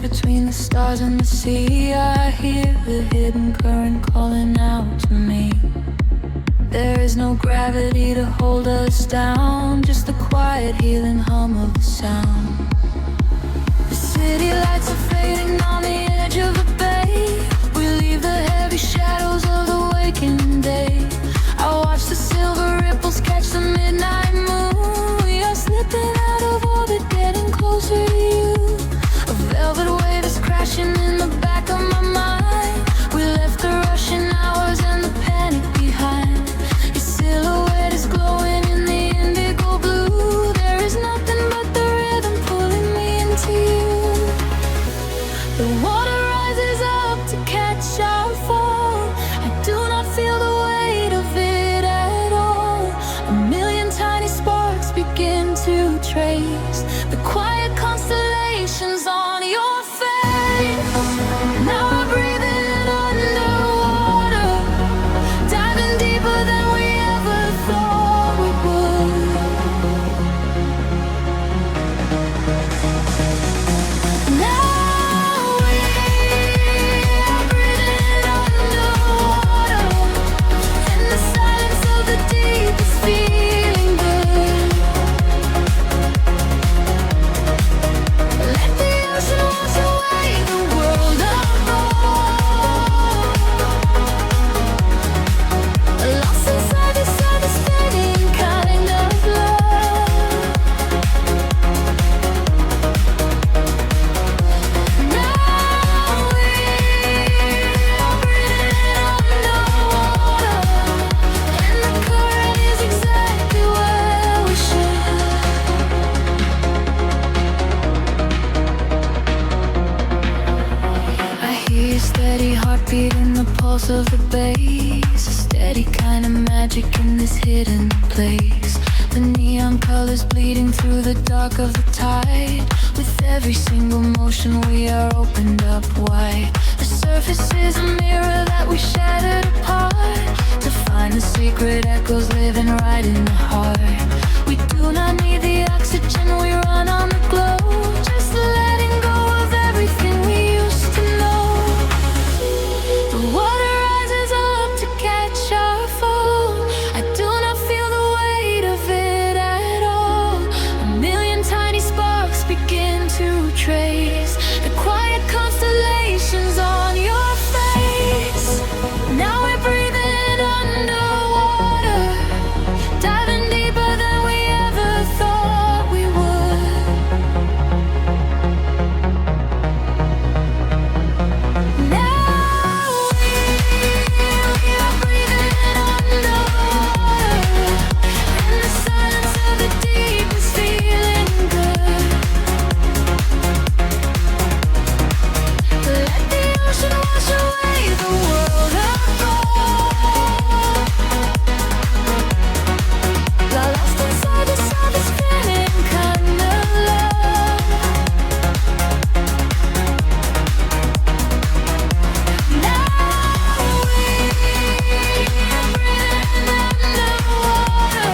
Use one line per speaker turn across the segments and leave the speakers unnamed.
between the stars and the sea. I hear the hidden current calling out to me. There is no gravity to hold us down, just the quiet healing hum of the sound. The city lights are fading on the edge of the bay. We leave the heavy shadows of the waking day. I watch the silver ripples catch the midnight moon. We are slipping out of orbit, getting closer to you. A velvet wave is crashing in the back of my mind. We left the rushing hours and the panic behind. Your silhouette is glowing in the indigo blue. There is nothing but the rhythm pulling me into you. The water rises up to catch our fall. I do not feel the weight of it at all. A million tiny sparks begin to trace the quiet constellations on your face. Now we're breathing underwater, diving deeper than we ever thought we would. Now we are breathing underwater, in the silence of the deep is feeling good. Let the ocean wash away the world apart. Lost inside this devastating kind of love. Now we are breathing underwater, and the current is exactly where we should. I hear your steady heartbeat in the pulse of the bass. A steady kind of magic in this hidden place. The neon colors bleeding through the dark of the tide. With every single motion we are opened up wide. The surface is a mirror that we shattered apart, to find the secret echoes living right in the heart. We do not need the oxygen, we run on the glow. Just letting go of everything we used to know. The water rises up to catch our fall. I do not feel the weight of it at all. A million tiny sparks begin to trace the quiet constellations on your face. Now we're breathing underwater, diving deeper than we ever thought we would. Now we are breathing underwater, in the silence of the deep is feeling good. Let the ocean wash away the world apart. Lost inside this spinning kind of love. Now we are breathing underwater,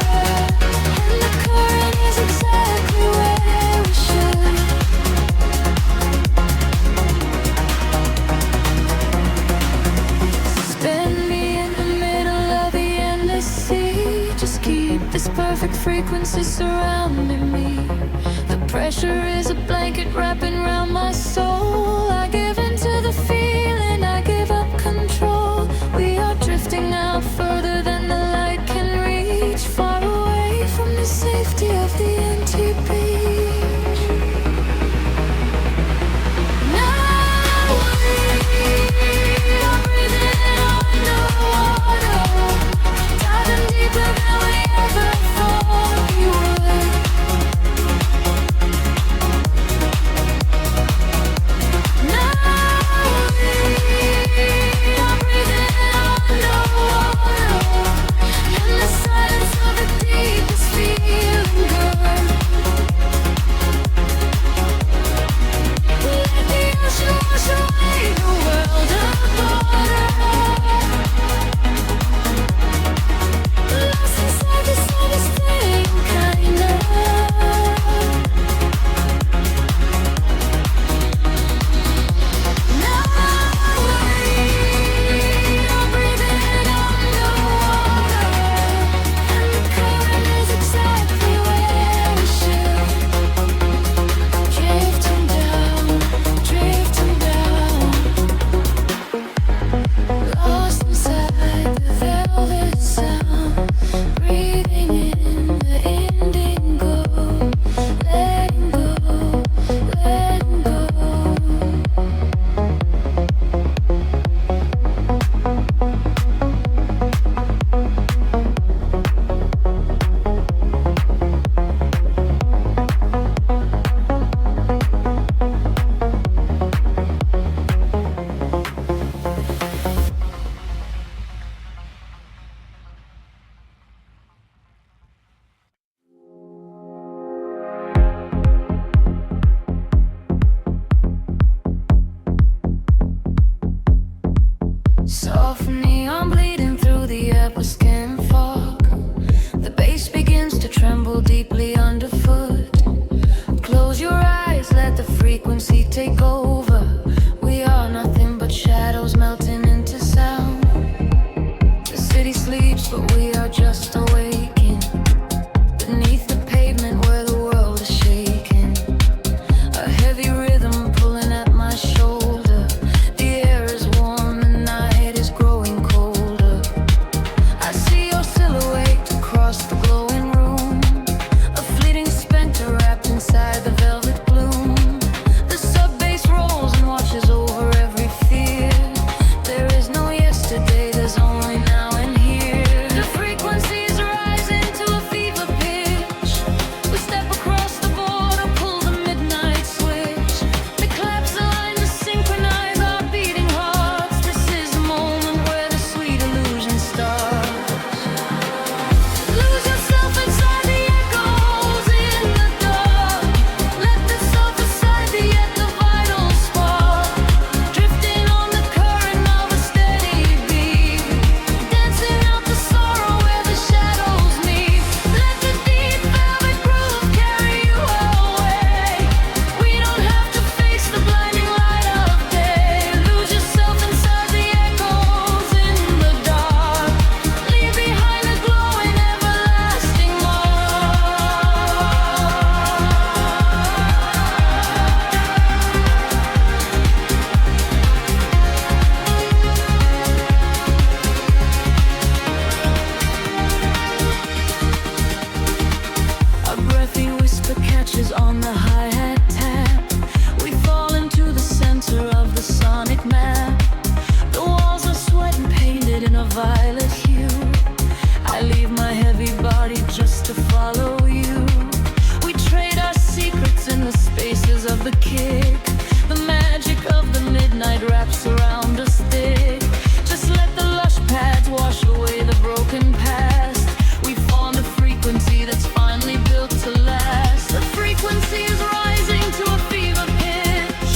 and the current is exactly where we should. Suspend me in the middle of the endless sea. Just keep this perfect frequency surrounding me. The pressure is a blanket wrapping around my soul. I give into the feeling, I give up control. We are drifting out further than the light can reach, far away from the safety of the empty beach. Now we are breathing underwater, diving deeper than we ever thought we would. soft neon bleeding through the air with skin fog. The bass begins to tremble deeply underfoot. Close your eyes, let the frequency take over. We are nothing but shadows melting into sound. The city sleeps, but we are just awaking beneath the pavement where the world is shaking. A heavy rhythm pulling at my shoulder. The air is warm, the night is growing colder. I see your silhouette across the glowing room, a fleeting specter wrapped inside the velvet gloom. The sub-bass rolls and washes over every fear. There is no yesterday, there's only now and here. The frequencies rise into a fever pitch. We step across the border, pull the midnight switch. We collapse the line to synchronize our beating hearts. This is the moment where the sweet illusion starts. Lose yourself inside the echoes in the dark. Let the self aside the yet the vital spark. Drifting on the current of a steady beat. Dancing out the sorrow where the shadows meet. Let the deep velvet groove carry you away. We don't have to face the blinding light of day. Lose yourself inside the echoes in the dark. Leave behind the glowing everlasting A breathy whisper catches on the hi-hat tap. We fall into the center of the sonic map. The walls are sweat and painted in a violet hue. I leave my heavy body just to follow you. We trade our secrets in the spaces of the kick. The magic of the midnight wraps around us thick. Just let the lush pads wash away the broken past. We found a frequency that's finally built to last. The frequency is rising to a fever pitch.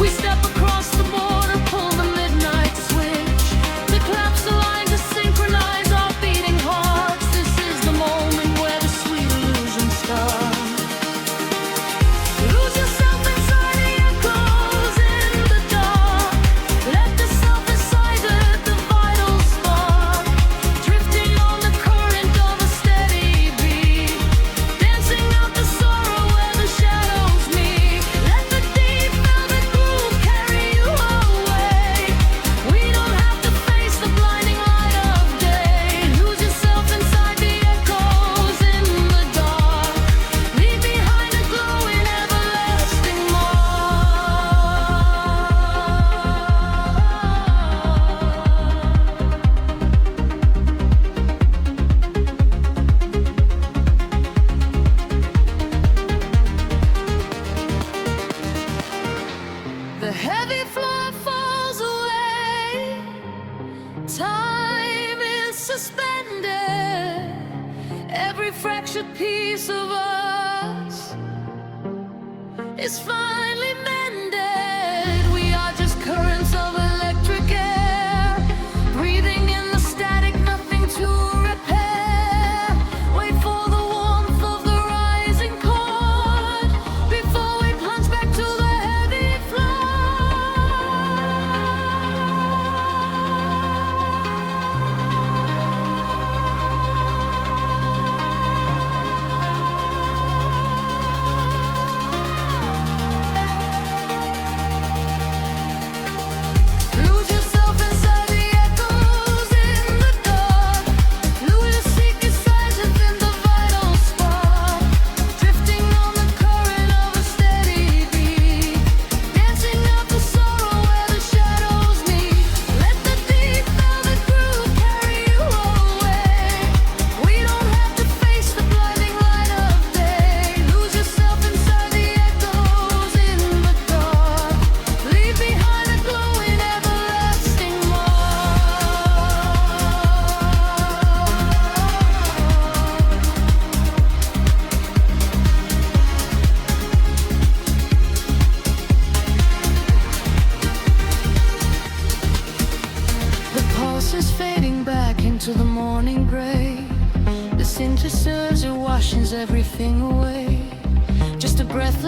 We step across the border, pull the midnight switch. To collapse the line to synchronize our beating hearts. This is the moment where the sweet illusion starts. Lose yourself inside the echoes in the dark. Let the self aside, let the vital spark. Drifting on the current of a steady beat. Dancing out the sorrow where the shadows meet. Let the deep velvet groove carry you away. We don't have to face the blinding light of day. Lose yourself inside the echoes in the dark. Leave behind a glowing everlasting mark. The heavy floor falls away. Time is suspended. Every fractured piece of us is finally mended. We are just currents of electric air, breathing in the static, nothing to repair. Wait for the warmth of the rising chord before we plunge back to the heavy floor.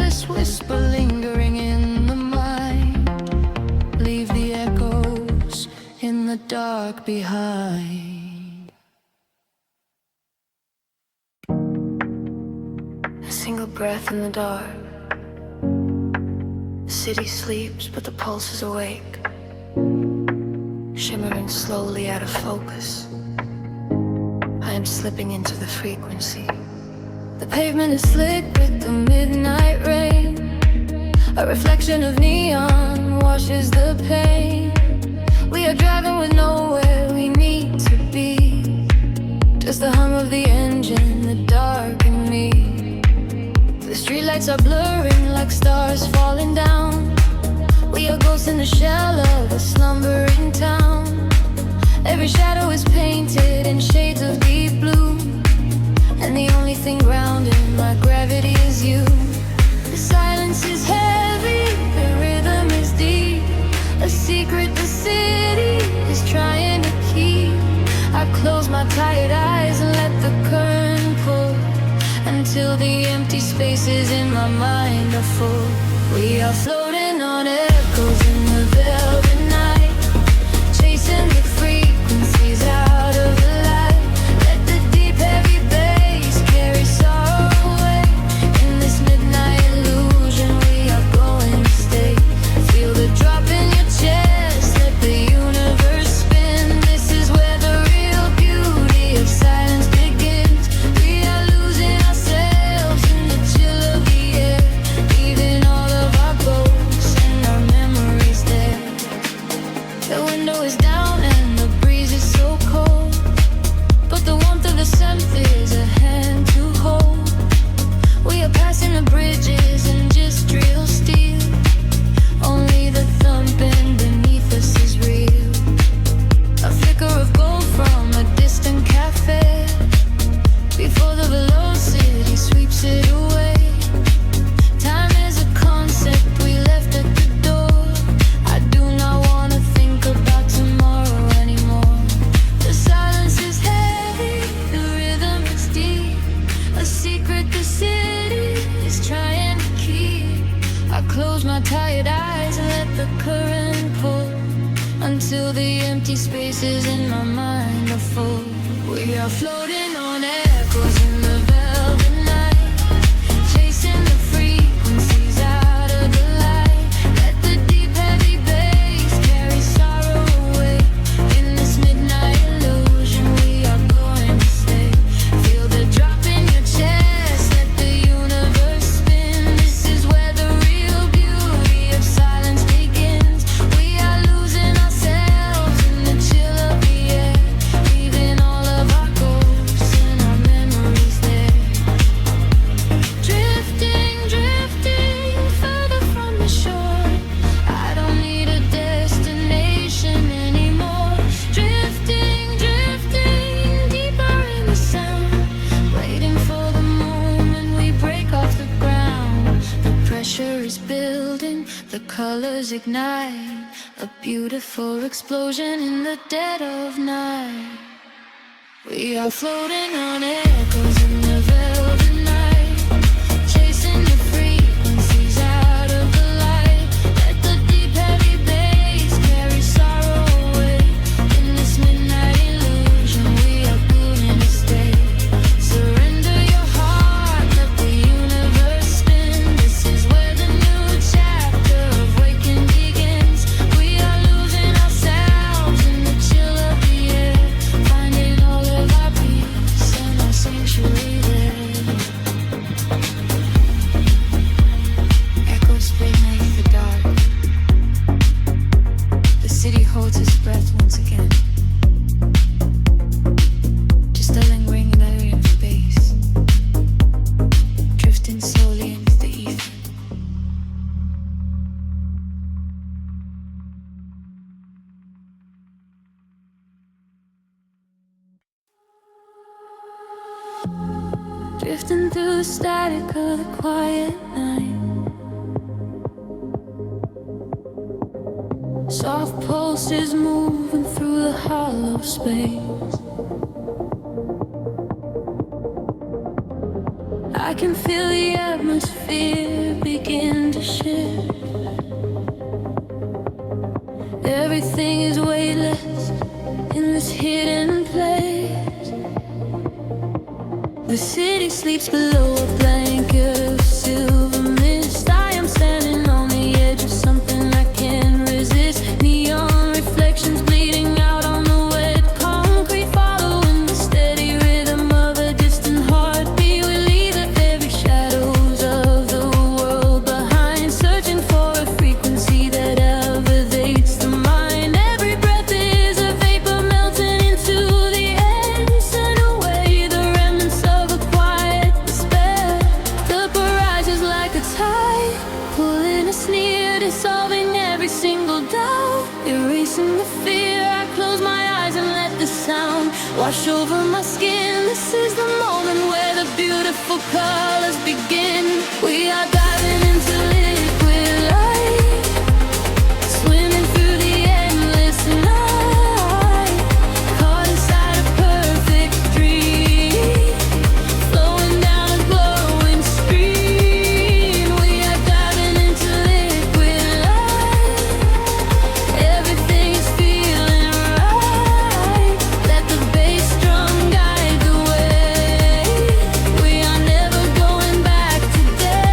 endless whisper lingering in the mind. Leave the echoes in the dark behind. A single breath in the dark. The city sleeps, but the pulse is awake, shimmering slowly out of focus. I am slipping into the frequency. The pavement is slick with the midnight rain. A reflection of neon washes the pain. We are driving with nowhere we need to be. Just the hum of the engine, the dark and me. The streetlights are blurring like stars falling down. We are ghosts in the shell of a slumbering town. Every shadow is painted in shades of deep blue, and the only thing grounding my gravity is you. The silence is heavy, the rhythm is deep. A secret the city is trying to keep. I close my tired eyes and let the current pull until the empty spaces in my mind are full. We are floating on echoes in the velvet night, chasing the frequencies out of the light. Let the deep heavy bass carry sorrow away. In this midnight illusion we are going to stay. Feel the drop in your chest, let the universe spin. This is where the real beauty of silence begins. We are losing ourselves in the chill of the air, leaving all of our ghosts and our memories there. The window is down and the breeze is so cold, but the warmth of the scent is a hand to hold. We are passing the bridges and just real steel. Only the thumping beneath us is real. A flicker of gold from a distant cafe before the velocity sweeps it away. Time is a concept we left at the door. I do not want to think about tomorrow anymore. The silence is heavy, the rhythm is deep. A secret the city is trying to keep. I close my tired eyes and let the current pull until the empty spaces in my mind are full. We are floating on echoes in the velvet night, chasing the frequencies out of the light. Let the deep heavy bass carry sorrow away. In this midnight illusion we are going to stay. Feel the drop in your chest, let the universe spin. This is where the real beauty of silence begins. We are losing ourselves in the chill of the air, leaving all of our ghosts and our memories there. Drifting, drifting further from the shore. I don't need a destination anymore. Drifting, drifting deeper in the sound, waiting for the moment we break off the ground. The pressure is building, the colors ignite, a beautiful explosion in the dead of night. We are floating on echoes in the velvet night, chasing the frequencies out of the light. Let the deep heavy bass carry sorrow away. In this midnight illusion we are going to stay. Surrender your heart, let the universe spin. This is where the new chapter of waking begins. We are losing ourselves in the chill of the air, finding all of our peace and our sanctuary there. Echoes beneath the dark. The city holds its breath once again. Just a lingering layer of space, drifting slowly into the ether. Drifting through the static of the quiet night. Soft pulses moving through the hollow space. I can feel the atmosphere begin city sleeps below a blanket of silver mist. I am standing on the edge of something I can't resist. Neon reflections bleeding out on the wet concrete, following the steady rhythm of a distant heartbeat. We leave the very shadows of the world behind, searching for a frequency that elevates the mind. Every breath is a vapor melting into the air, send away the remnants of a quiet despair. The barrage is like a tide, pulling us near, dissolving every single doubt, erasing the fear. I close my eyes and let the sound wash over my skin. This is the moment where the beautiful colors begin. We are diving into liquid light, swimming through the endless night, caught inside a perfect dream, flowing down a glowing stream. We are diving into liquid light, everything is feeling right. Let the bass drum guide the way. We are never going back today.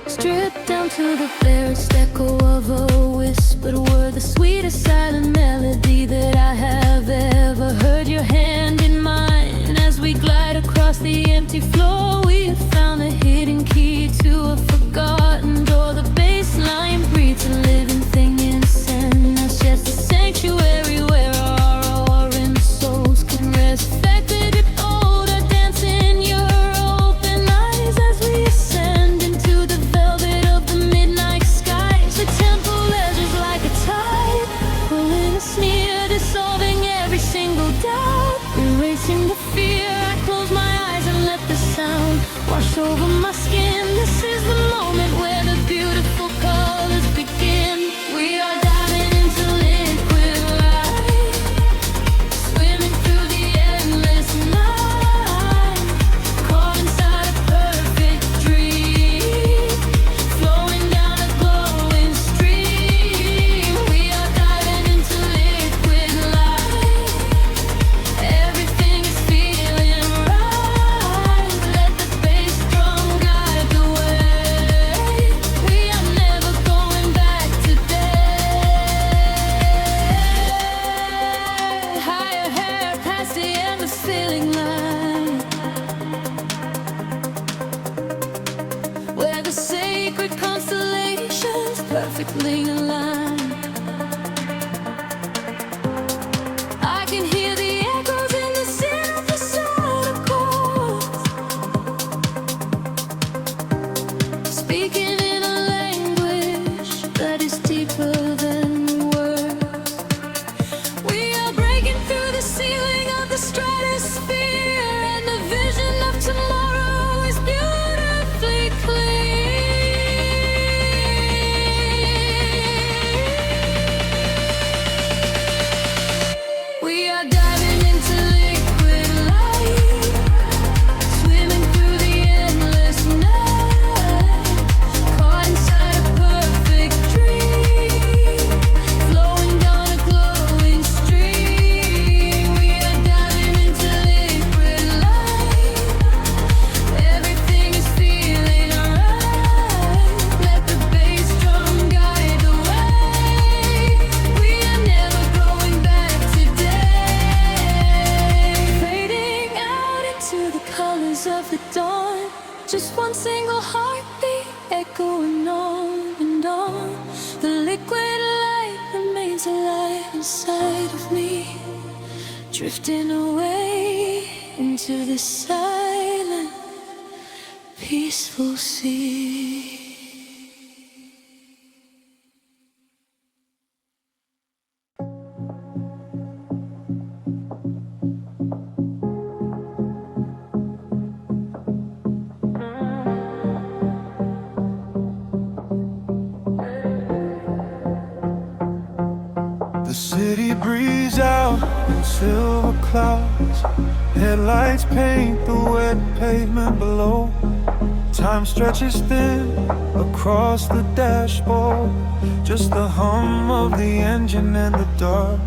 Stripped down to the barest echo of a whispered word, the sweetest silent melody that I have ever heard. Your hand in mine as we glide across the empty floor. We have found the hidden key to a forgotten door. The bass line breathes a living thing inside us, just a sanctuary where our roaring souls can rest. Affected it all to dance in your open eyes as we ascend into the velvet of the midnight skies. The temple ledges like a tide, pulling us near, dissolving every single doubt, erasing the fear. I close my eyes and let the sound wash over my skin. This is the moment where the beautiful colors begin. We are diving into liquid light, swimming through the endless night, caught inside a perfect dream, flowing down a glowing stream. We are diving into liquid light, everything is feeling right. Let the bass drum guide the way. We are never going back today. Higher hair past the endless feeling line, where the sacred constellations perfectly align. I can hear the echoes in the synthesizer chords, speaking in a language that is deeper than words. We are breaking through the ceiling of the stratosphere, and the vision of tomorrow is beautifully clear. We are diving into liquid light, swimming through the endless night, caught inside a perfect dream, flowing down a glowing stream. We are diving into liquid light, everything is feeling right. Let the bass drum guide the way. We are never going back today. Fading out into the colors of the dawn, just one single heartbeat echoing on and on. The liquid light remains alive inside of me, drifting away into the silent, peaceful sea.
The city breathes out in silver clouds, Headlights paint the wet pavement below. Time stretches thin across the dashboard. Just the hum of the engine in the dark.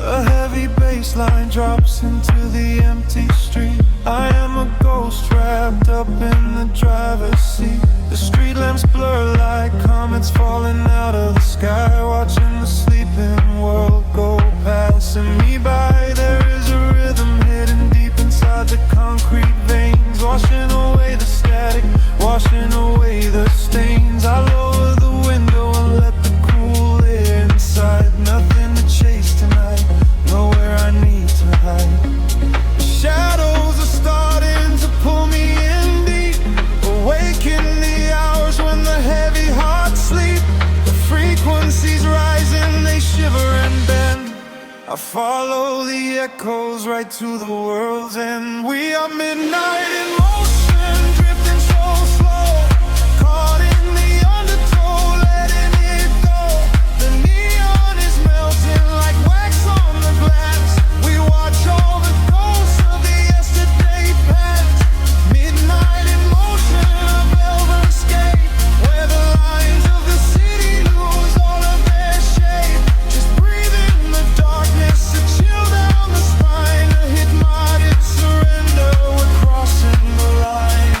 A heavy bass line drops into the empty street. I am a ghost wrapped up in the driver's seat. The street lamps blur like comets falling out of the sky, watching the sleeping world go passing me by. There is a rhythm hidden deep inside the concrete veins, washing away the static, washing away the stains. I lower the window and let the cool air inside. Nothing to chase tonight, nowhere I need to hide. The shadows are starting to pull me in deep, awaken the hours when the heavy hearts sleep. The frequencies rising, they shiver and bend. I follow the echoes right to the world's end. We are midnight in motion, drifting so slow, caught in the undertow, letting it go. The neon is melting like wax on the glass. We watch all the ghosts of the yesterday past. Midnight in motion, a velvet escape, where the lines of the city lose all of their shape. Just breathe in the darkness, a chill down the spine, a hypnotic surrender. We're crossing the line.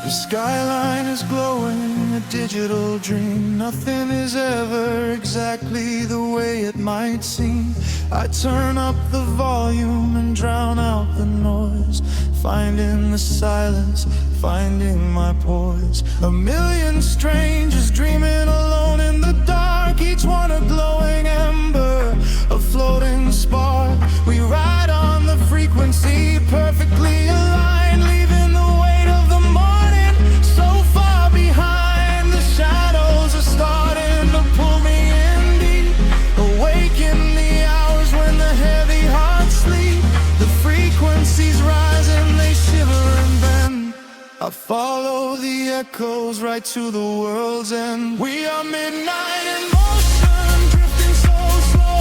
The skyline is glowing, a digital dream. Nothing is ever exactly the way it might seem. I turn up the volume and drown out the noise, finding the silence, finding my poise. A million strangers dreaming alone in the dark, each one a glowing ember, a floating spark. We ride on the frequency, perfectly aligned, leaving the weight of the morning so far behind. The shadows are starting to pull me in deep, awaken the hours when the heavy hearts sleep. The frequencies rise and they shiver and bend. I follow the echoes right to the world's end. We are midnight in motion, drifting so slow,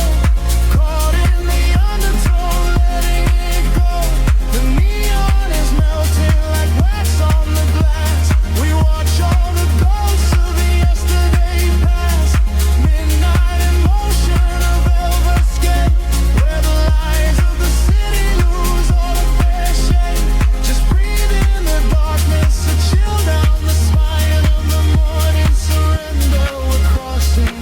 caught in the undertow, letting it go. The neon is melting like wax on the glass. We watch all the ghosts of the yesterday past. Midnight in motion, a velvet escape, where the lights of the city lose all of their shape. Just breathe in the darkness, a chill down the spine of the morning surrender. We're crossing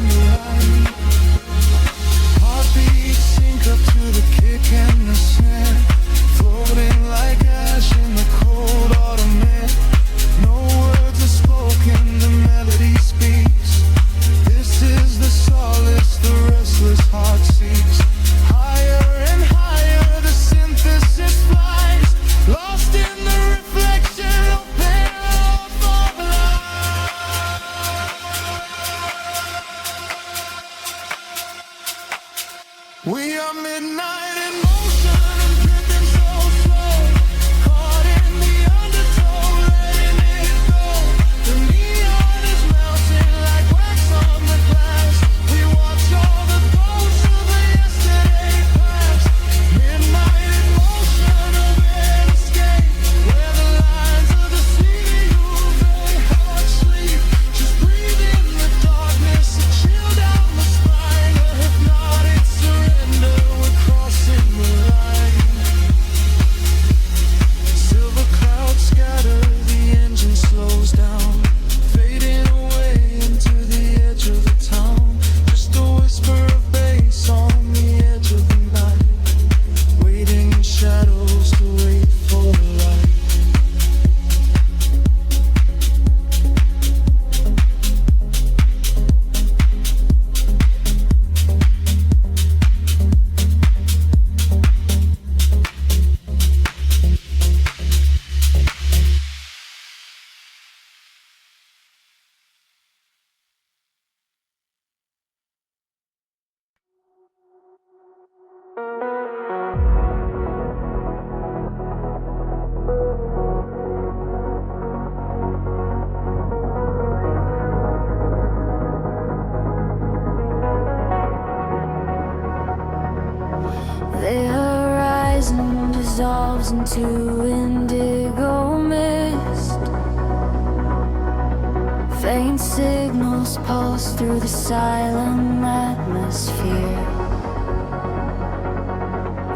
through the silent atmosphere.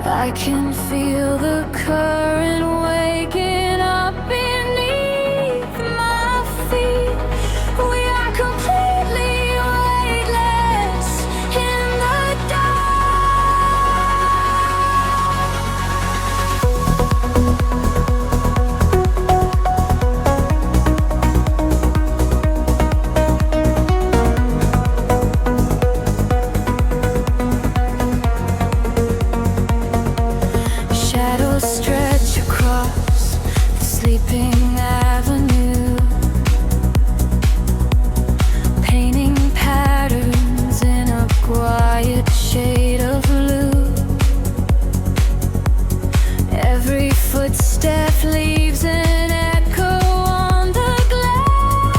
I can feel the current waking up beneath my feet. We are completely weightless in the stretch across the sleeping avenue, painting patterns in a quiet shade of blue. Every footstep leaves an echo on the glass,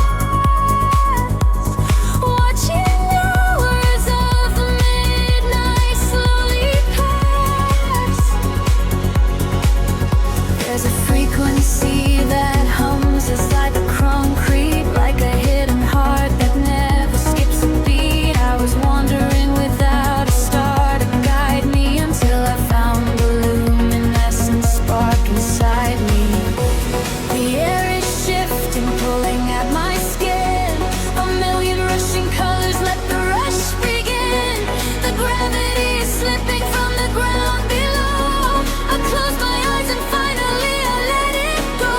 watching hours of the midnight slowly pass. There's a frequency that hums inside the concrete, like a hidden heart that never skips a beat. I was wandering without a star to guide me until I found the luminescent spark inside me. The air is shifting, pulling at my skin. A million rushing colors, let the rush begin. The gravity is slipping from the ground below. I close my eyes and finally I let it go.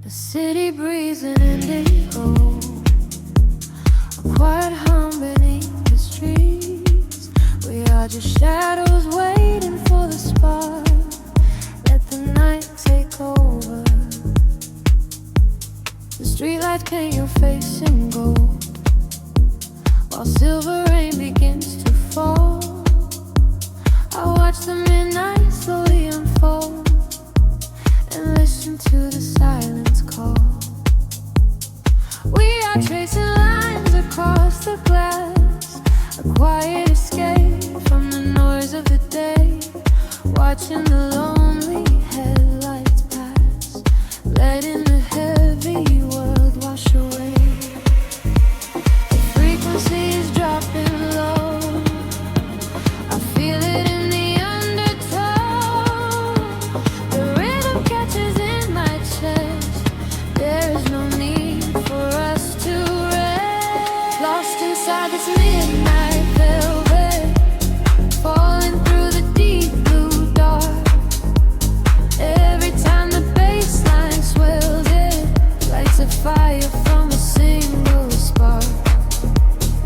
The city breathes an indigo, a quiet hum beneath the streets. We are just shadows waiting for the spark. Let the night take over. The streetlights paint your face in gold, while silver rain begins to fall. I watch the midnight slowly unfold and listen to the silence call. We are tracing lines across the glass, a quiet escape from the noise of the day, watching the lonely headlights pass, letting the heavy world wash away. The frequency is dropping low, I feel it in the undertow. The rhythm catches in my chest, there is no need for us to rest. Lost inside this midnight velvet, falling through the deep blue dark. Every time the bass line swells, it lights a fire from a single spark.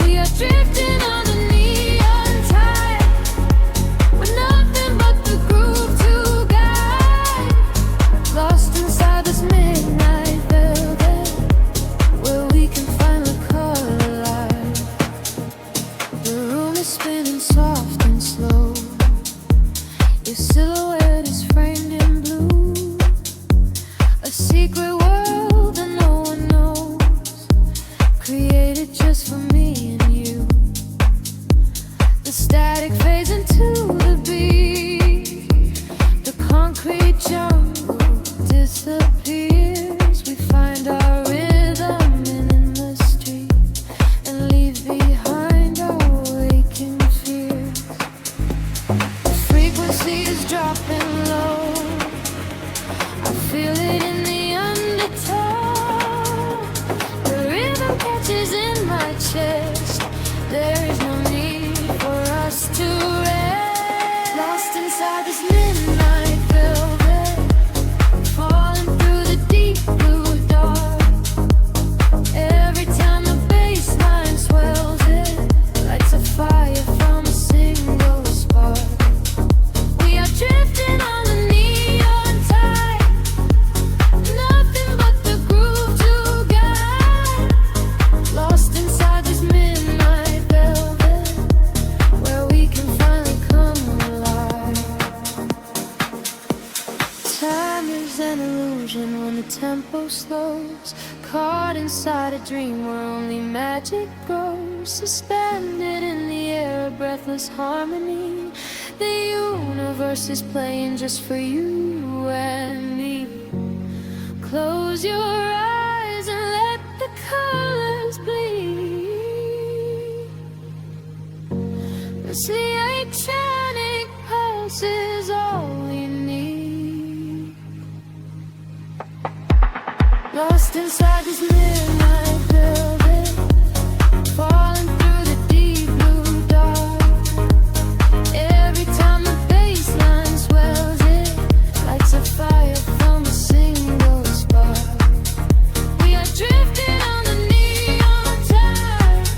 We are drifting on the neon tide, with nothing but the groove to guide. Lost inside this midnight velvet, where we can find the color light. The room is spinning soft and slow, your silhouette is framed in blue, a secret world that no one knows, created just for me and you. The static fades into the beat, the concrete jungle disappears. We find our rhythm in the street and leave behind our waking fears. The frequency is dropping low, I feel it in the undertow. The rhythm catches in my chest, there is no need for us to rest. Lost inside this midnight velvet, falling through the deep blue dark. Every time the bass line swells, it lights a fire from a single spark. We are drifting on the neon tide, nothing but the groove to guide. Lost inside this midnight velvet, where we can finally come alive. Time is an illusion when the tempo slows, caught inside a dream where only magic grows. Suspended in the air, a breathless harmony. The universe is playing just for you and me. Close your eyes and let the colors bleed. This electronic pulse is all we need. Lost inside this midnight velvet, falling through the deep blue dark. Every time the bass line swells, it lights a fire from a single spark. We are drifting on the neon tide,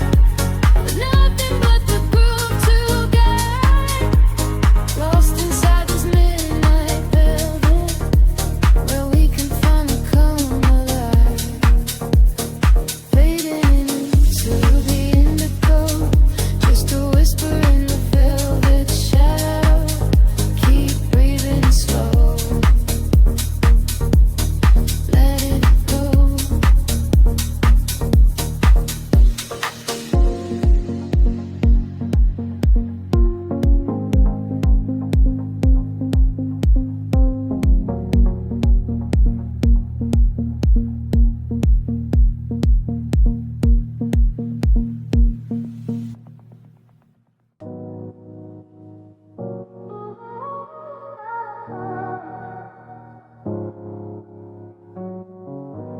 with nothing but the groove to guide. Lost inside this midnight velvet, where we can finally come alive. Fading into the indigo, just a whisper in the velvet shadow. Keep breathing slow, let it go.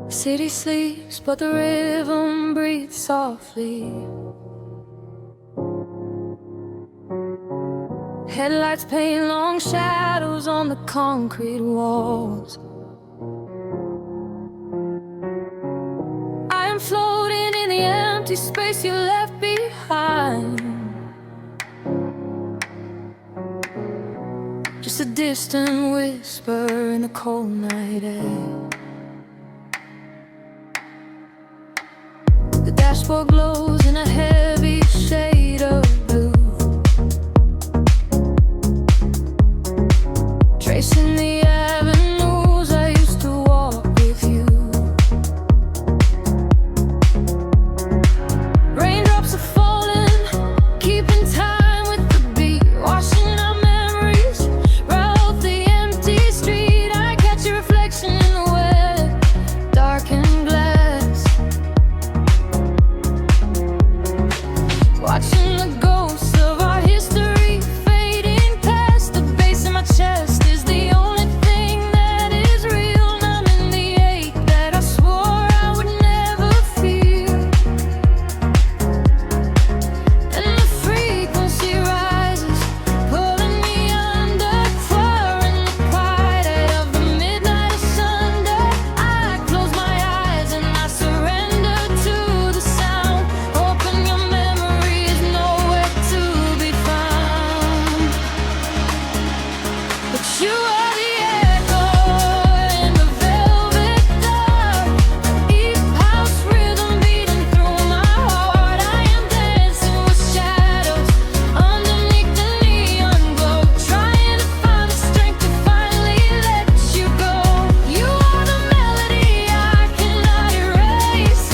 City sleeps, but the rhythm breathes softly. Headlights paint long shadows on the concrete walls. empty space you left behind. Just a distant whisper in the cold night air. The dashboard glows in a heavy shade of blue, tracing the avenues I used to walk with you. Raindrops are falling, keeping time with the beat, washing our memories right off the empty street. I catch your reflection in the wet, darkened glass, watching the ghosts of our history fading past. The bass in my chest is the only thing that is real, numbing the ache that I swore I would never feel. And the frequency rises, pulling me under, pouring the quiet of the midnight asunder. I close my eyes and I surrender to the sound, hoping your memory is nowhere to be found. But you are the echo in the velvet dark, deep house rhythm beating through my heart. I am dancing with shadows underneath the neon glow, trying to find the strength to finally let you go. You are the melody I cannot erase,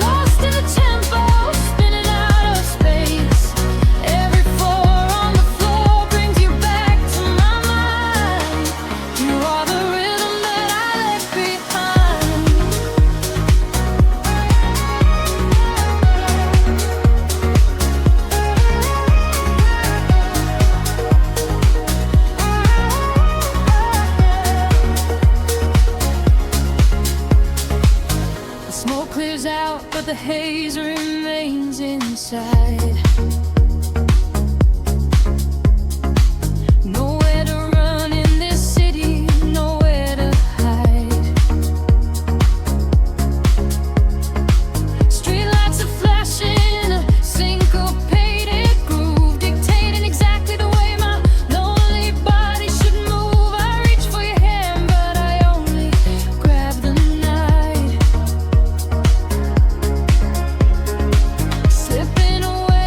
lost in the tempo, spinning out of space. Every four on the floor brings you back to my mind. You are the rhythm that I left behind. The smoke clears out, but the haze remains inside. Nowhere to run in this city, nowhere to hide. Streetlights are flashing, a syncopated groove, dictating exactly the way my lonely body should move. I reach for your hand, but I only grab the night, slipping away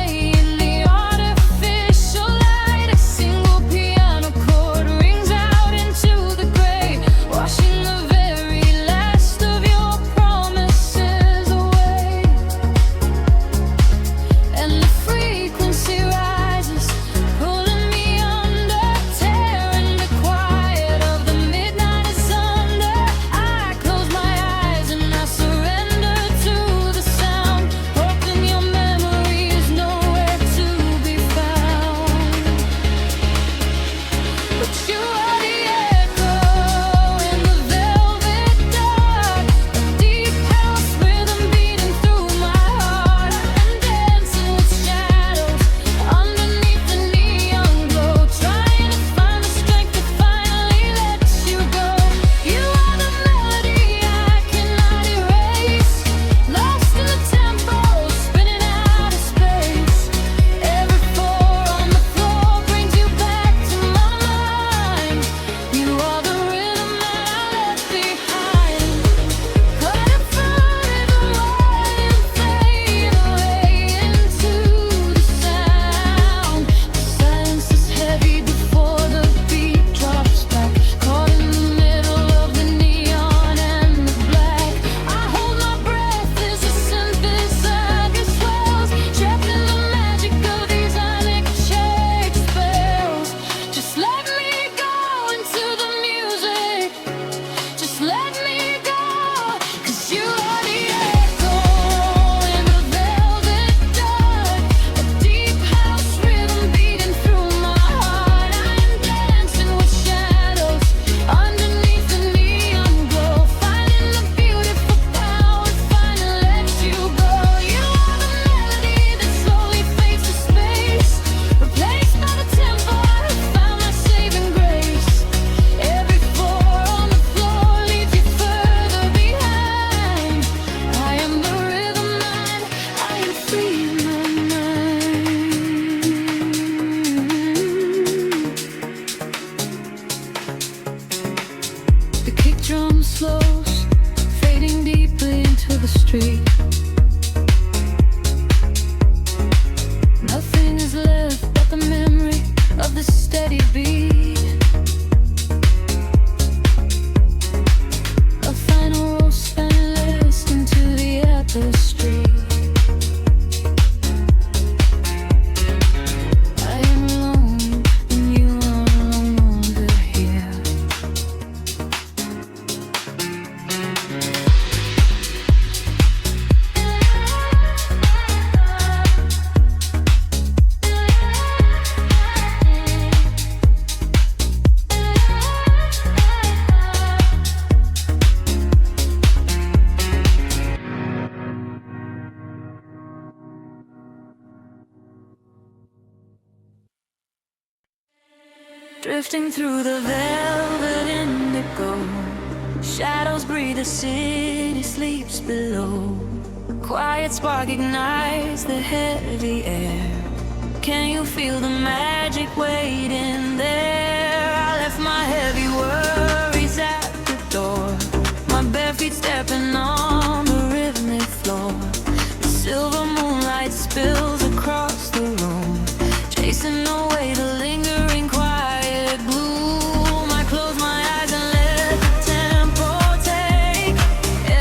slows, fading deeper into the street. Nothing is left but the memory of the steady beat. A final roll spineless into the tapestry. I am alone and you are no longer here. Drifting through the velvet indigo, shadows breathe, the city sleeps below. Quiet spark ignites the heavy air. Can you feel the magic waiting there? I left my heavy worries at the door, my bare feet stepping on the rhythmic floor. The silver moonlight spills across the room, chasing away the lingering quiet gloom. I close my eyes and let the tempo take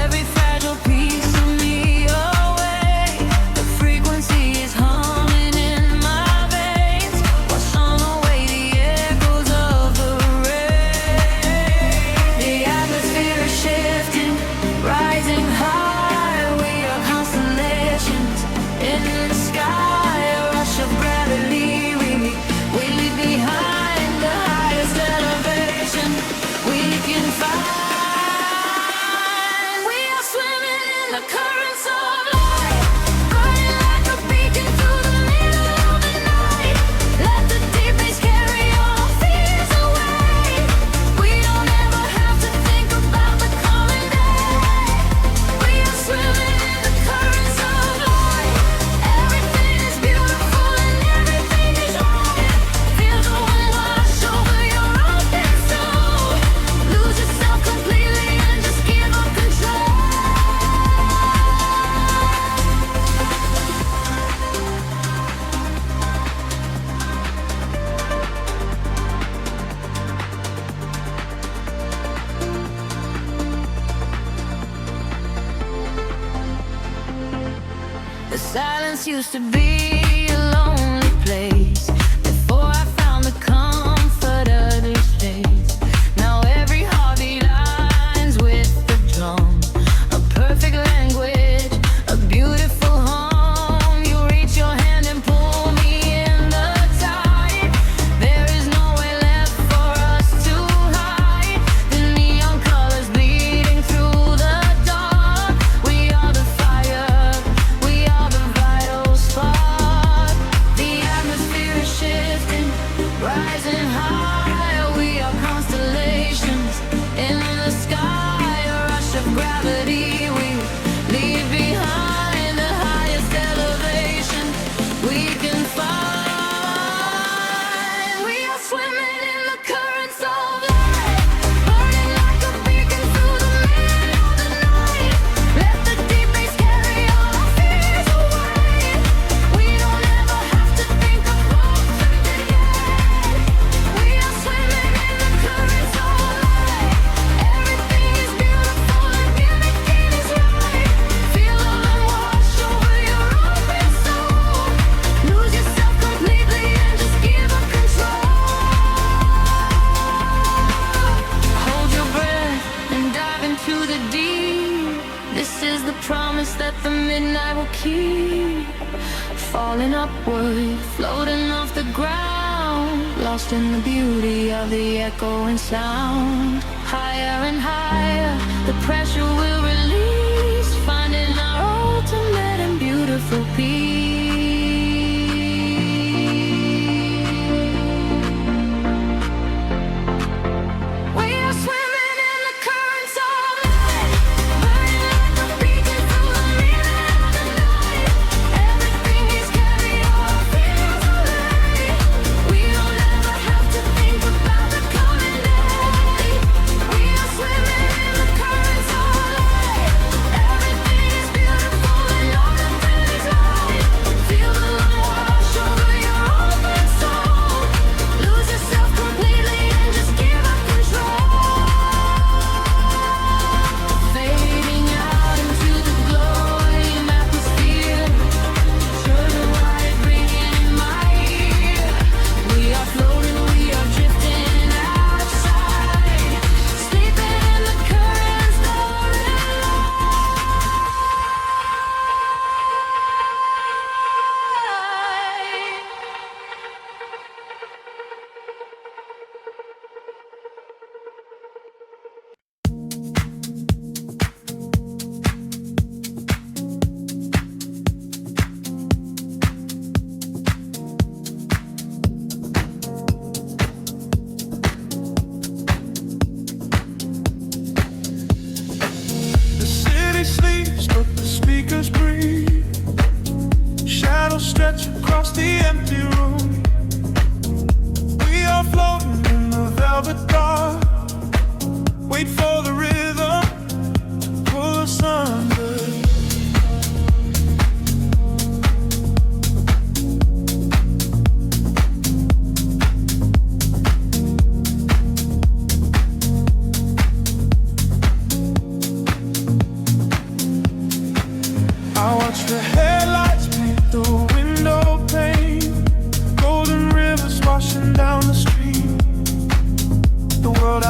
every fragile piece of me away. The frequency is humming in my veins, washing away the echoes of the rain. The atmosphere is shifting, rising high. We are constellations in the sky, a rush of gravity. We leave behind the highest elevation we can find. We are swimming in the currents of light, burning like a beacon through the middle of the night. Let the deep bass carry all fears away. We don't ever have to think about the coming day. We are swimming in the currents of light. Everything is beautiful and everything is right. Feel the wind wash over your open soul. Lose yourself completely and just give up control. The silence used to be a lonely place before I found the comfort of this place. Now every heartbeat aligns with the drum, a perfect language, a beautiful home. You reach your hand and pull me in the tide. There is nowhere left for us to hide. The neon colors bleeding through the dark. We are the fire, we are the vital spark. The atmosphere is shifting, rising high. We are constellations in the sky, a rush of gravity. We leave behind the highest elevation we can find. We are swimming in the currents of light, burning like a beacon through the middle of the night. Let the deep bass carry all our fears away. We don't ever have to think about today. We are swimming in the currents of light. Everything is beautiful and everything is right. Feel the wind wash over your open soul. Lose yourself completely and just give up control. Hold your breath and dive into the deep. This is the promise that the midnight will keep. Falling upward, floating off the ground, lost in the beauty of the echoing sound. Higher and higher, the pressure will release, finding our ultimate and beautiful peace. We are swimming in the currents of light, burning like a beacon through the middle of the night. Everything is carried all our fears away. We don't ever have to think about the coming day. We are swimming in the currents.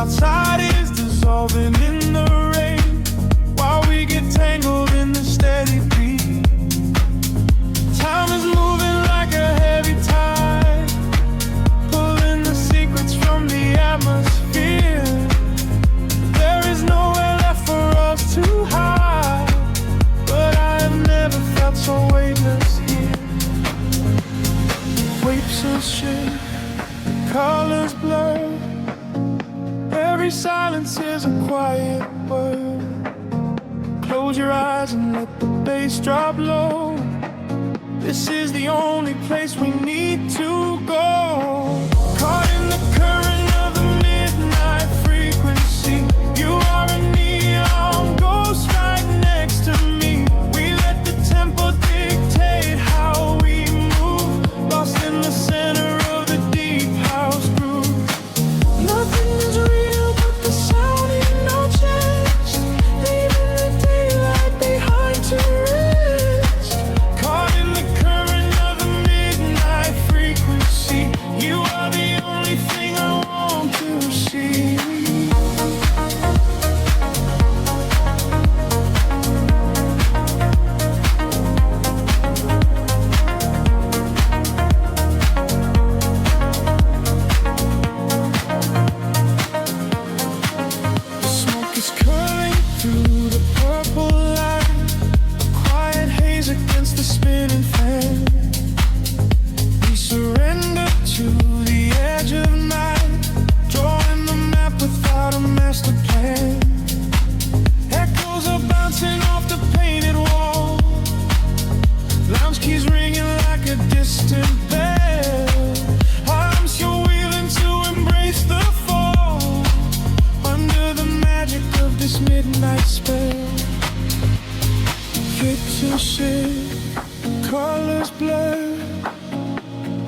outside is dissolving in the rain, while we get tangled in the steady beat. Time is moving like a heavy tide, pulling the secrets from the atmosphere. There is nowhere left for us to hide, but I have never felt so weightless here. Waves of shade, colors blur, every silence is a quiet word. Close your eyes and let the bass drop low. This is the only place we need to go. Caught in the current of the midnight frequency, you are a neon ghost right next to me. We let the tempo dictate how we move, lost in the center of the deep house groove. Nothing is real but the sound in our chest, leaving the daylight behind to rest. Caught in the current of the midnight frequency, you are the only thing I want to see. The smoke is curling through the purple light, a quiet haze against the spinning fan. We surrender to the edge of night, drawing the map without a master plan. Echoes are bouncing off the painted wall, lounge keys ringing like a distant bell. I'm still willing to embrace the fall, under the magic of this midnight spell. Picture shade, colors blur,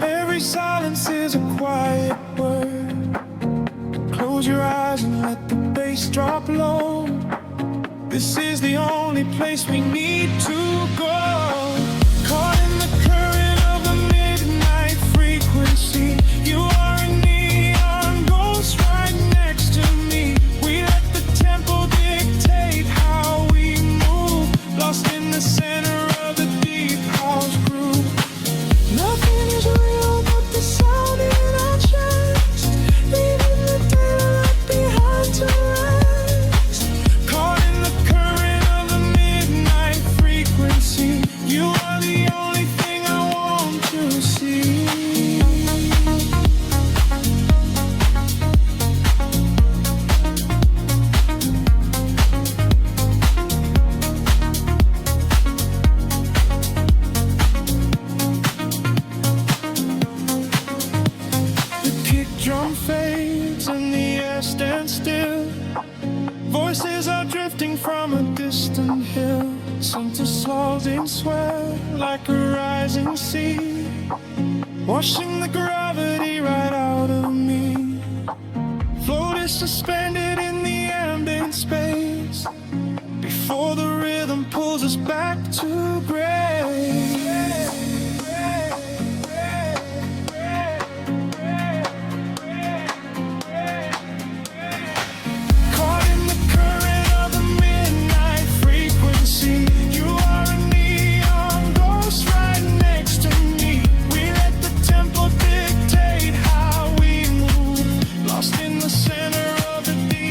every silence is a quiet word. Close your eyes and let the bass drop low. This is the only place we need to go. Caught in the current of the midnight frequency, you are a neon ghost right next to me. We let the tempo dictate how we move, lost in the center of the deep house groove. Nothing is real but the sound in our chest, leaving the daylight behind to rest. Caught in the current of the midnight frequency, you are the only thing I want to see. The kick drum fades and the air stands still. Voices are drifting from a distant hill, some dissolving sweat like a rising sea, washing the gravity right out of me. Float is suspended in the ambient space, before the rhythm pulls us back to grace. Caught in the current of the midnight frequency, you are a neon ghost right next to me. We let the tempo dictate how we move, lost in the center of the deep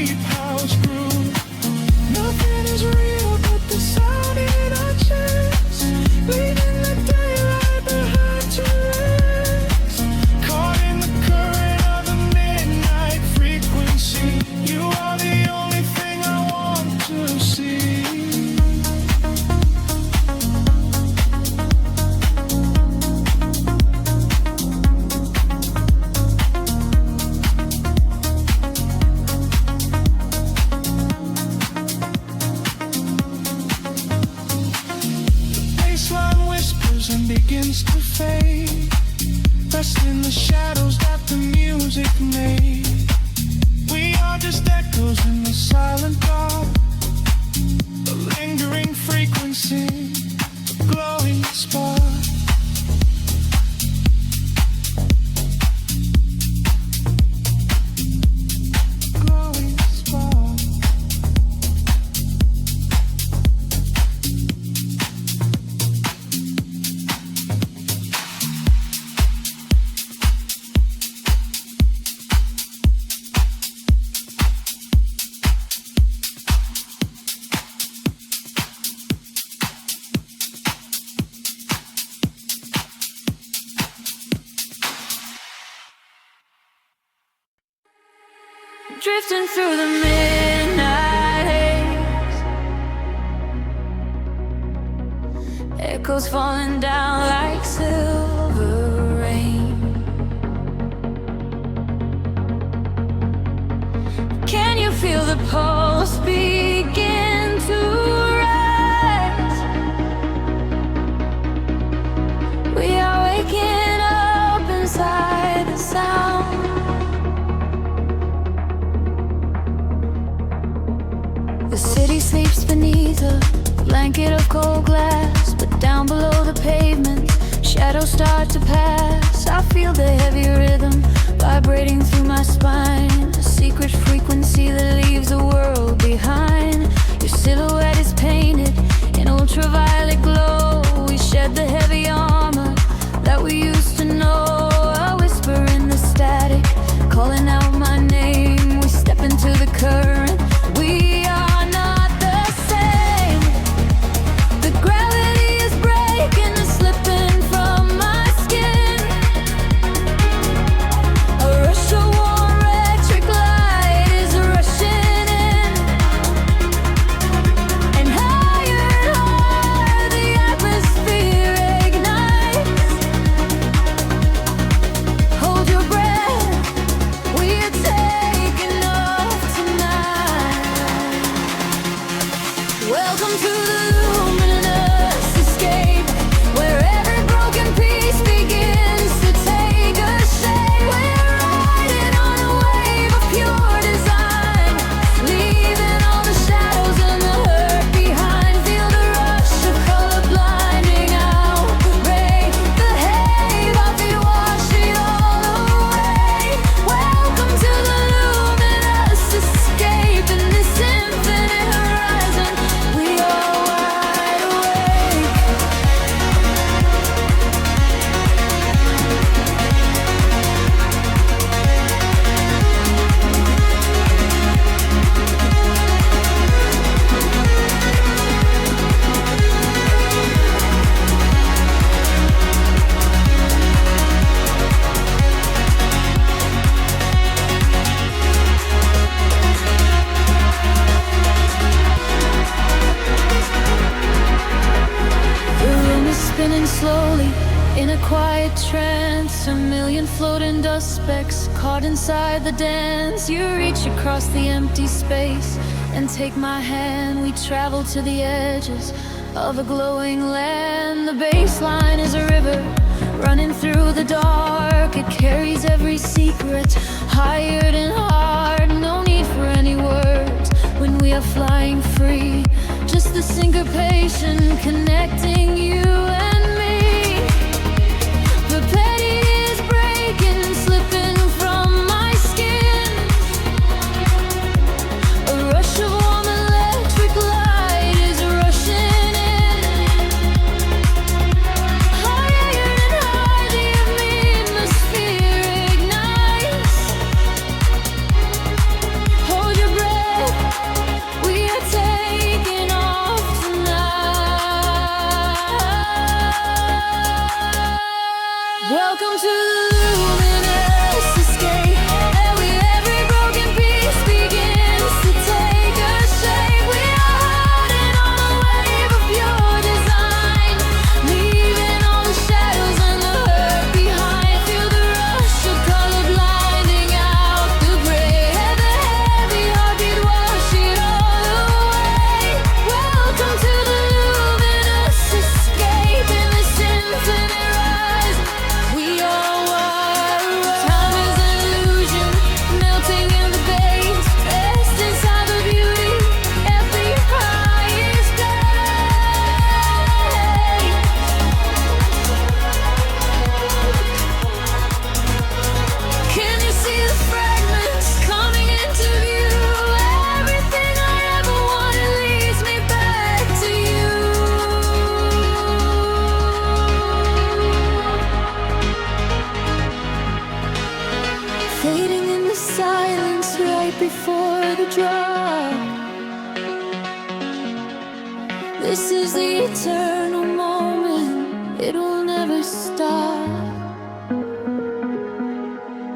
drifting through the midnight haze. Echoes falling down like silver rain. Can you feel the pulse begin to rise? We are waking up inside the sound. The city sleeps beneath a blanket of cold glass, but down below the pavement, shadows start to pass. I feel the heavy rhythm vibrating through my spine, a secret frequency that leaves the world behind. Your silhouette is painted in ultraviolet glow. We shed the heavy armor that we used to know. A whisper in the static, calling out my name. We step into the current. We are not the same. The gravity is breaking and slipping from my skin. A rush of warm electric light is rushing in, and higher the atmosphere ignites. Hold your breath, we are taking off tonight. Welcome to the luminous escape, where every broken piece begins to take a shape. We're riding on a wave of pure design, leaving all the shadows and the hurt behind. Feel the rush of color blinding out the rain. The haze of it wash it all away. Welcome to the luminous escape, in this infinite horizon we are wide awake. The room is spinning slowly in a quiet trance. A million floating dust specks caught inside the dance. You reach across the empty space and take my hand. We travel to the edges of a glowing land. The baseline is a river running through the dark. It carries every secret, hired and hard. No need for any words when we are flying free. Just the syncopation connecting you and me. The petty is breaking, slipping from my skin. A rush of warm electric light is rushing in. Higher and higher the atmosphere ignites. Hold your breath, we are taking off tonight. Welcome to the luminous escape, where every broken piece begins to take a shape. We are riding on a wave of pure design, leaving all the shadows and the hurt behind. Feel the rush of color blinding out the gray. The heavy heartbeat wash it all away. Welcome to the luminous escape, in this infinite rise we are wide awake. Time is an illusion, melting in the base, rest inside the beauty at the highest place. Can you see the fragments coming into view? Everything I ever wanted leads me back to you. Fading in the silence right before the drop. This is the eternal moment, it will never stop.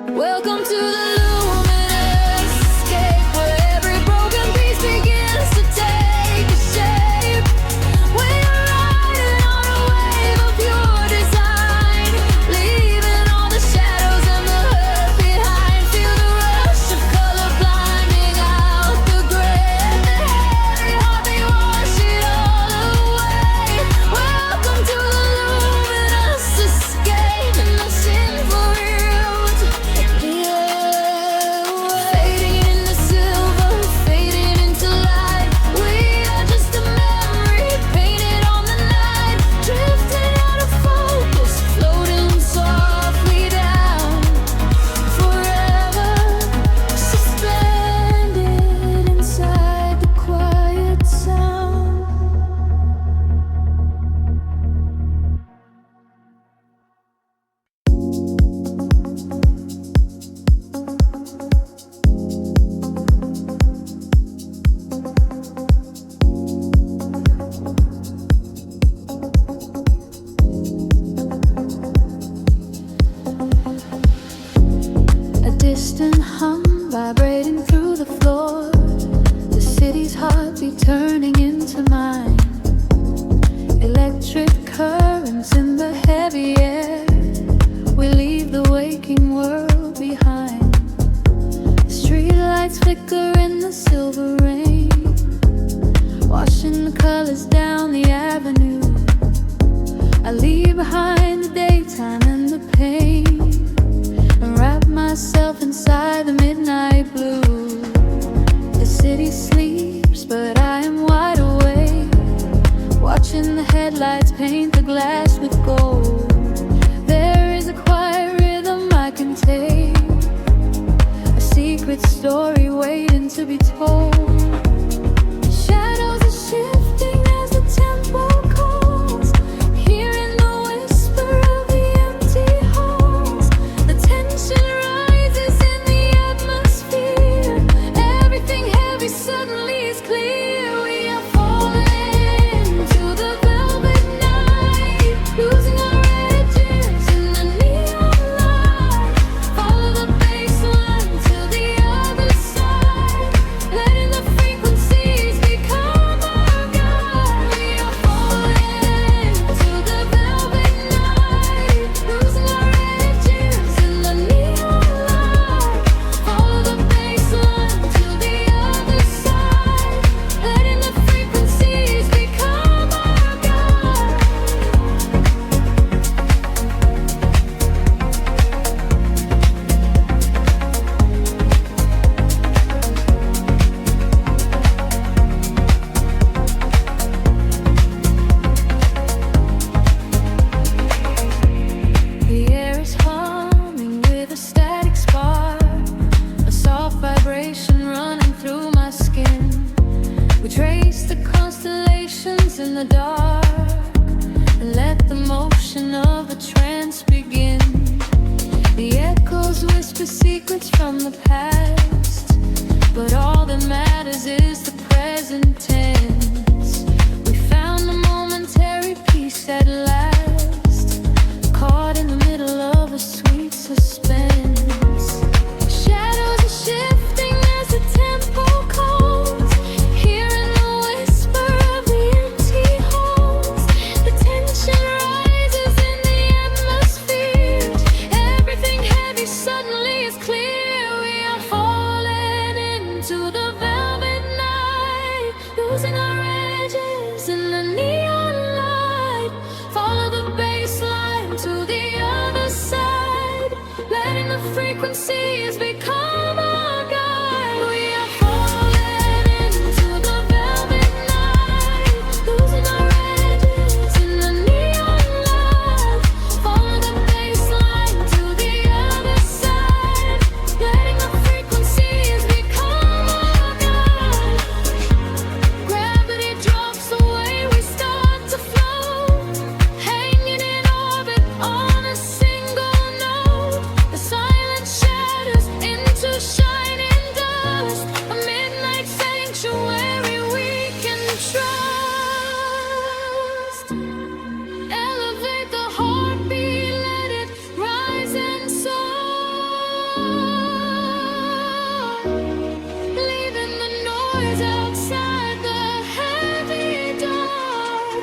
Welcome to the luminous escape. lights flicker in the silver rain, washing the colors down the avenue. I leave behind the daytime and the pain, and wrap myself inside the midnight blue. The city sleeps, but I am wide awake, watching the headlights paint the glass with gold. There is a quiet rhythm I can take, a secret story waiting to be told. Shadows are shifting as the tempo calls, hearing the whisper of the empty halls. The tension rises in the atmosphere, everything heavy suddenly is clear. We are falling to the velvet night, losing our edges in the neon light. Follow the bass line to the other side, letting the frequencies become our guide. We are falling to the velvet night, losing our edges in the neon light. Follow the bass line to the other side, letting the frequencies become our guide. The air is humming with a static spark, a soft vibration running through my skin. We trace the constellations in the dark, and let the motion of the trance begin. The echoes whisper secrets from the past, but all that matters is the present tense. We found a momentary peace at last, caught in the middle of a sweet suspense. Shadows are shifting as the tempo calls, hearing the whisper of the empty halls. The tension rises in the atmosphere, everything heavy suddenly is clear. We are falling into the velvet night, losing our edges in the neon light. Follow the bass line to the other side, letting the frequencies become our guide. We are falling into the velvet night, losing our edges in the neon light. Follow the bass line to the other side, letting the frequencies become our guide. Gravity drops away, we start to float, hanging in orbit on a single note. The silence shatters into shining dust, a midnight sanctuary we can trust. Elevate the heartbeat, let it rise and soar, leaving the noise outside the heavy dark.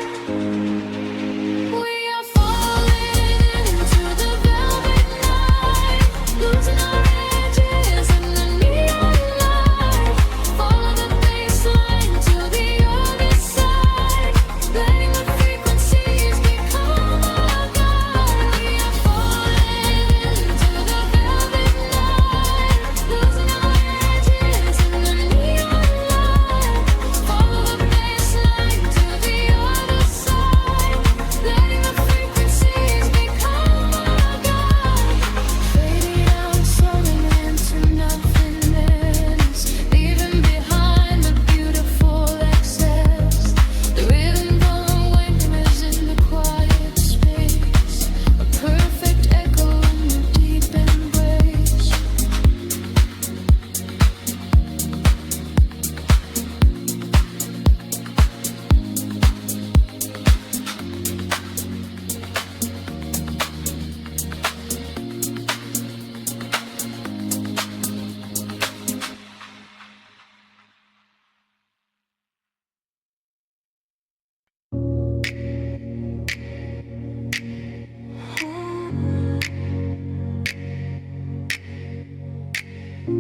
We are falling into the velvet night, losing our edges in the neon light. Follow the bass line to the other side, letting the frequencies become our guide. We are falling into the velvet night, losing our edges in the neon light. Follow the bass line to the other side, letting the frequencies become our guide. Fading out, slowing into nothingness, leaving behind the beautiful excess. The rhythm going wings in the quiet space, a perfect echo in the deep embrace.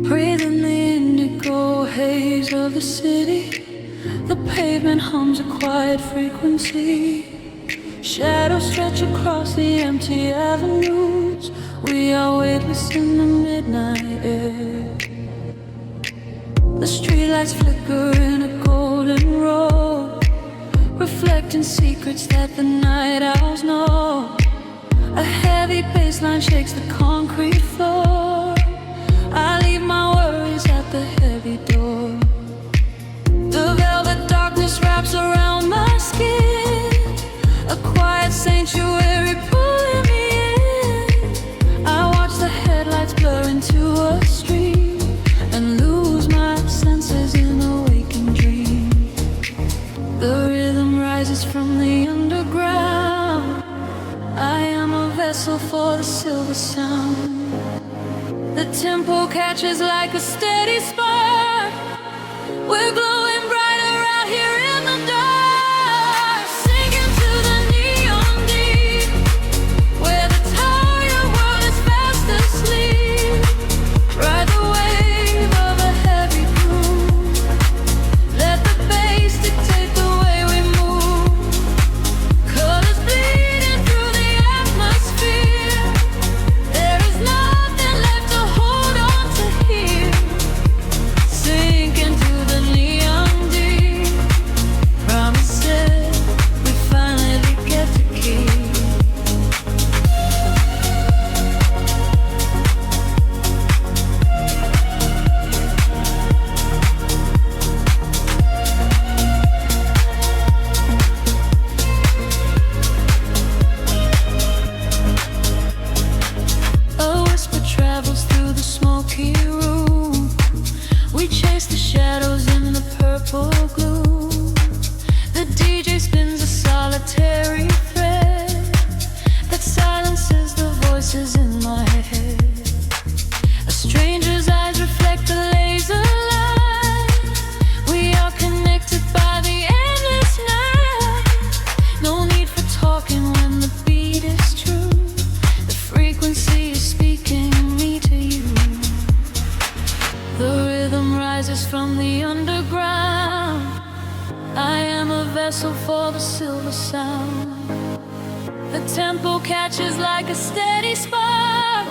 Breathing the indigo haze of the city. The pavement hums a quiet frequency. Shadows stretch across the empty avenues. We are weightless in the midnight air. The streetlights flicker in a golden row, reflecting secrets that the night owls know. A heavy bass line shakes the concrete floor. I leave my worries at the heavy door. The velvet darkness wraps around my skin, a quiet sanctuary pulling me in. I watch the headlights blur into a stream and lose my senses in a waking dream. The rhythm rises from the underground. I am a vessel for the silver sound. The tempo catches like a steady spark. We're glowing brighter out here in the dark, sinking to the neon deep, where the tired world is fast asleep. Ride the wave of a heavy groove. Let the bass dictate the way we move. Colors bleeding through the atmosphere. There is nothing left to hold on to here. Sink into the neon deep. Promises we finally get to keep. A whisper travels through the smoky room. We chase the shadows in the purple gloom. The DJ spins a solitary thread that silences the voices in my head. A stranger's eyes reflect the laser light. We are connected by the endless night. No need for talking when the beat is true. The frequency is speaking me to you. The rhythm rises from the underground. I am a vessel for the silver sound. The tempo catches like a steady spark.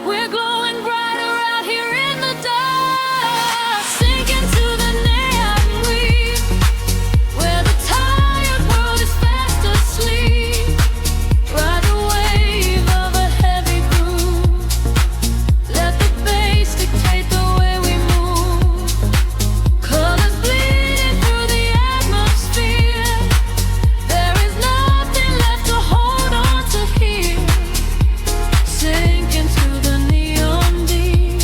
We're glowing brighter out here in the dark, sinking to the neon weave, where the tired world is fast asleep. Ride the wave of a heavy groove. Let the bass dictate the way we move. Colors bleeding through the atmosphere. There is nothing left to hold on to here. Sink into the neon deep.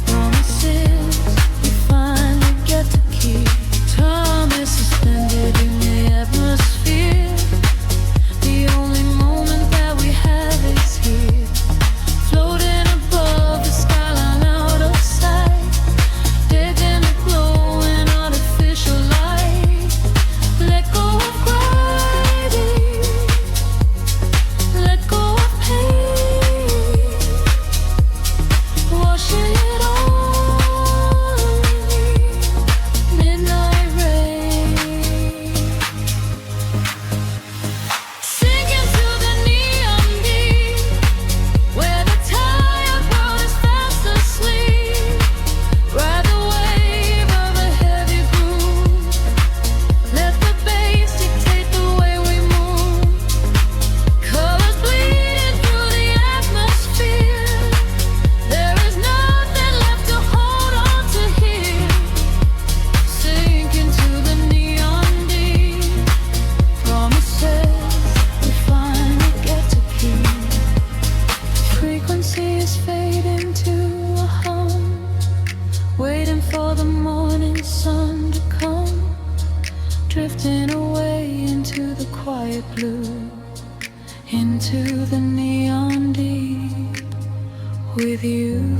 Promises we finally get to keep. Time is suspended in the atmosphere. The only moment that we have is here. Floating above the skyline out of sight. Dead in a glowing artificial light. Let go of gravity. Let go of pain. Washing it all away. Midnight rain. Sinking to the neon deep, where the tired world is fast asleep. Ride the wave of a heavy groove. Let the bass dictate the way we move. Colors bleeding through the atmosphere. There is nothing left to hold on to here. Sink into the neon deep. Promises we finally get to keep. Frequency is fading to a hum, waiting for the morning sun to come, drifting away into the quiet blue, into the neon deep with you.